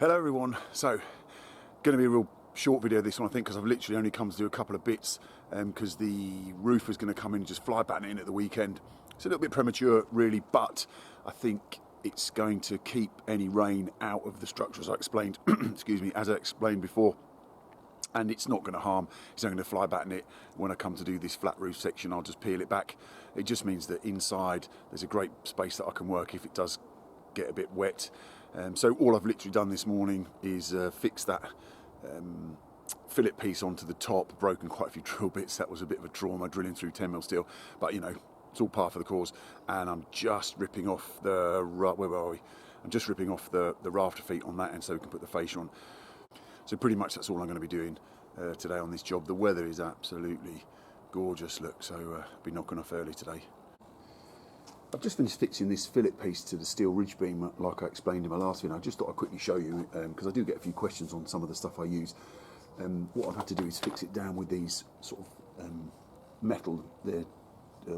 Hello everyone. So, going to be a real short video this one, I think, because I've literally only come to do a couple of bits because the roof is going to come in and just fly batten in at the weekend. It's a little bit premature really, but I think it's going to keep any rain out of the structure, as I explained excuse me, as I explained before, and it's not going to harm. It's not going to fly batten it. When I come to do this flat roof section, I'll just peel it back. It just means that inside there's a great space that I can work if it does get a bit wet. So all I've literally done this morning is fix that fillet piece onto the top, broken quite a few drill bits. That was a bit of a trauma, drilling through 10mm steel, but you know, it's all par for the course. And I'm just ripping off the, where are we? I'm just ripping off the rafter feet on that end so we can put the fascia on. So pretty much that's all I'm going to be doing today on this job. The weather is absolutely gorgeous, look, so I'll be knocking off early today. I've just finished fixing this fillet piece to the steel ridge beam like I explained in my last video. I just thought I'd quickly show you because I do get a few questions on some of the stuff I use. What I've had to do is fix it down with these sort of metal, they're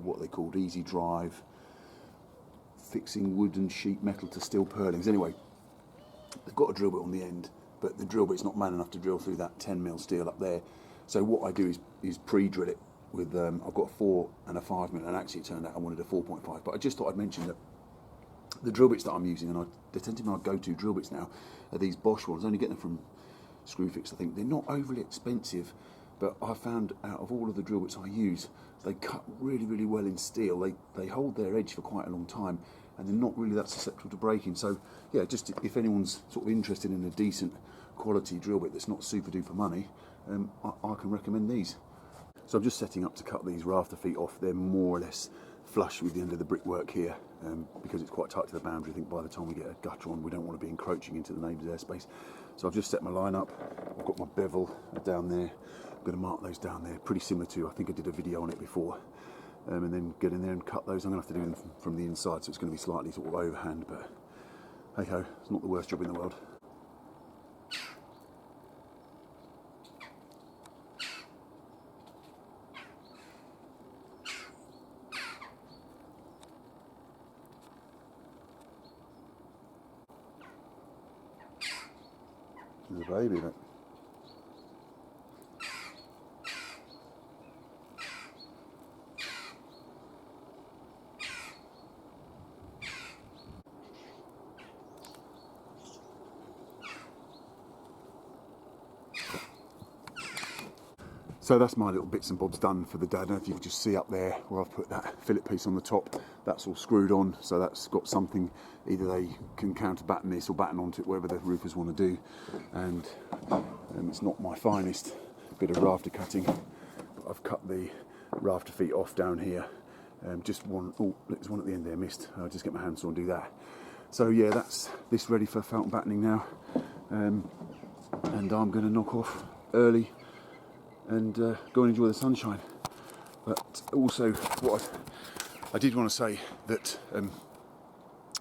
what they called easy drive, fixing wood and sheet metal to steel purlins. Anyway, they've got a drill bit on the end, but the drill bit's not man enough to drill through that 10mm steel up there. So what I do is pre-drill it with, I've got a 4 and a 5mm, and actually it turned out I wanted a 4.5, but I just thought I'd mention that the drill bits that I'm using, and they tend to be my go-to drill bits now, are these Bosch ones. I only get them from Screwfix, I think. They're not overly expensive, but I found out of all of the drill bits I use, they cut really, really well in steel. They hold their edge for quite a long time, and they're not really that susceptible to breaking. So yeah, just if anyone's sort of interested in a decent quality drill bit that's not super duper money, I can recommend these. So I'm just setting up to cut these rafter feet off. They're more or less flush with the end of the brickwork here because it's quite tight to the boundary. I think by the time we get a gutter on, we don't want to be encroaching into the neighbour's airspace. So I've just set my line up. I've got my bevel down there. I'm going to mark those down there, pretty similar to, I think I did a video on it before. And then get in there and cut those. I'm going to have to do them from the inside, so it's going to be slightly sort of overhand, but hey ho, it's not the worst job in the world. There's a baby, look. So that's my little bits and bobs done for the day. I don't know if you can just see up there where I've put that fillet piece on the top. That's all screwed on, so that's got something, either they can counter batten this or batten onto it, whatever the roofers want to do. And it's not my finest bit of rafter cutting, but I've cut the rafter feet off down here. Just one, oh, there's one at the end there, missed. I'll just get my hand saw and do that. So yeah, that's this ready for fountain battening now. And I'm going to knock off early and go and enjoy the sunshine. But also, what I did want to say that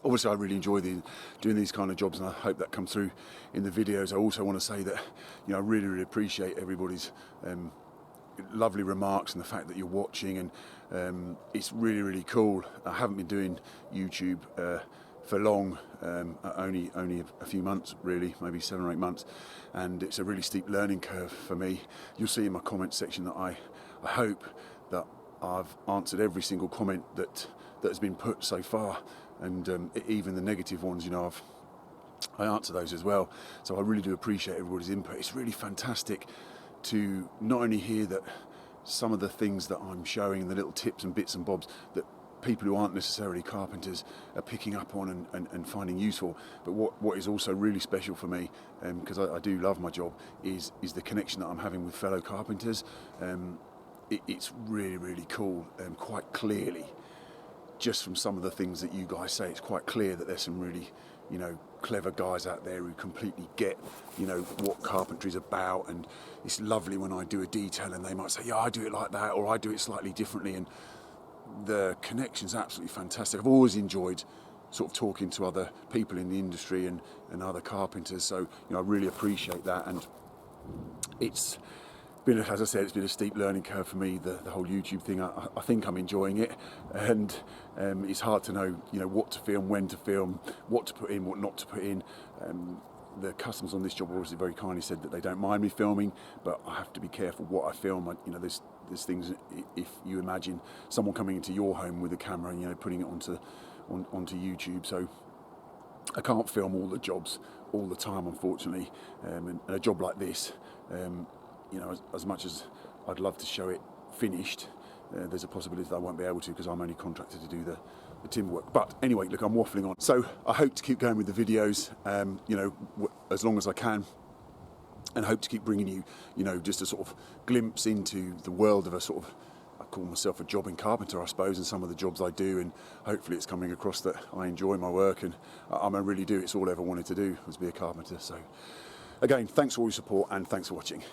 obviously I really enjoy doing these kind of jobs, and I hope that comes through in the videos. I also want to say that, you know, I really, really appreciate everybody's lovely remarks and the fact that you're watching, and it's really, really cool. I haven't been doing YouTube for long, only a few months really, maybe 7 or 8 months, and it's a really steep learning curve for me. You'll see in my comment section that I hope that I've answered every single comment that has been put so far, and even the negative ones, you know, I answer those as well. So I really do appreciate everybody's input. It's really fantastic to not only hear that some of the things that I'm showing, the little tips and bits and bobs that people who aren't necessarily carpenters are picking up on and finding useful, but what is also really special for me, because I do love my job, is the connection that I'm having with fellow carpenters. It's really, really cool, quite clearly, just from some of the things that you guys say, it's quite clear that there's some really, you know, clever guys out there who completely get, you know, what carpentry's about. And it's lovely when I do a detail and they might say, yeah, I do it like that, or I do it slightly differently, and the connection's absolutely fantastic. I've always enjoyed sort of talking to other people in the industry and other carpenters, so, you know, I really appreciate that. And it's been, as I said, it's been a steep learning curve for me, the whole YouTube thing. I think I'm enjoying it, and it's hard to know, you know, what to film, when to film, what to put in, what not to put in. the customers on this job obviously very kindly said that they don't mind me filming, but I have to be careful what I film. There's things, if you imagine someone coming into your home with a camera and putting it onto YouTube, so I can't film all the jobs all the time, unfortunately. And a job like this, as much as I'd love to show it finished, there's a possibility that I won't be able to because I'm only contracted to do the timber work. But anyway, look, I'm waffling on. So I hope to keep going with the videos, as long as I can, and hope to keep bringing you, just a sort of glimpse into the world of a sort of, I call myself a jobbing carpenter, I suppose, and some of the jobs I do, and hopefully it's coming across that I enjoy my work, and I really do. It's all I ever wanted to do, was be a carpenter. So again, thanks for all your support, and thanks for watching.